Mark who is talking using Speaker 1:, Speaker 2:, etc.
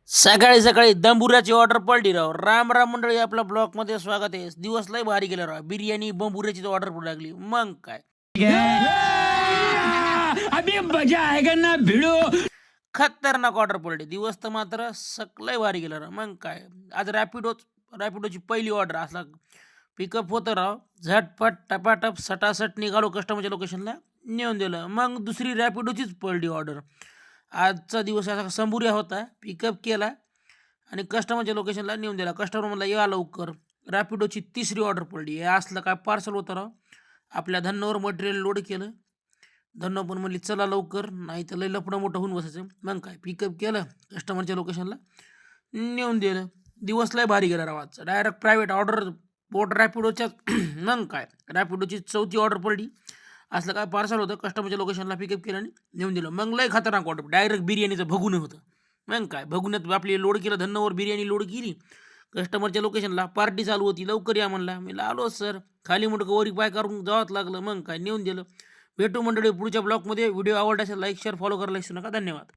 Speaker 1: सकाळी सकाळी दंबुऱ्याची ऑर्डर पडली राव. राम राम मंडळी, आपल्या ब्लॉक मध्ये स्वागत आहे. दिवस लय भारी गेला राव. बिर्याणी बंबुऱ्याची ऑर्डर पडू लागली. मग काय
Speaker 2: अभी मजा आएगा ना भिड़ो.
Speaker 1: खतरनाक ऑर्डर पडली. दिवस तर मात्र लय भारी गेला राव. मग काय आज रॅपिडोची पहिली ऑर्डर असला पिकअप होतं राव. झटपट टपाटप सटासट निघालो कस्टमरच्या लोकेशनला, नेऊन दिलं. मग दुसरी रॅपिडोचीच पडली ऑर्डर. आजचा दिवस असा संबुऱ्या होता. पिकअप केला आणि कस्टमरच्या लोकेशनला नेऊन दिला. कस्टमर म्हणला या लवकर. रॅपिडोची तिसरी ऑर्डर पडली. हे असलं काय पार्सल होतं राव. आपल्या धन्नावर मटेरियल लोड केलं. धन्ना पण म्हणली चला लवकर, नाही तर लय लफडं मोठं होऊन बसायचं. मग काय पिकअप केलं, कस्टमरच्या लोकेशनला नेऊन दिलं. दिवस लय भारी गेला राव आजचा. डायरेक्ट प्रायव्हेट ऑर्डर पोट रॅपिडोच्या. मग काय रॅपिडोची चौथी ऑर्डर पडली. असलं काय पार्सल होतं, कस्टमरच्या लोकेशनला पिकअप केलं आणि नेऊन दिलं. मग लय खतरनाक ऑर्डर. डायरेक्ट बिर्याणीचं भगुनं होतं. मग काय भगुन्यात आपली लोड केलं, धन्नावर बिर्याणी लोड केली. कस्टमरच्या लोकेशनला पार्टी चालू होती. लवकर या म्हणला. मी आलो सर. खाली मोठं वरी पाय करून जावंच लागलं. मग काय नेऊन दिलं. भेटू मंडळी पुढच्या ब्लॉगमध्ये. व्हिडिओ आवडला असेल लाईक शेअर फॉलो करायला विसरू नका. धन्यवाद.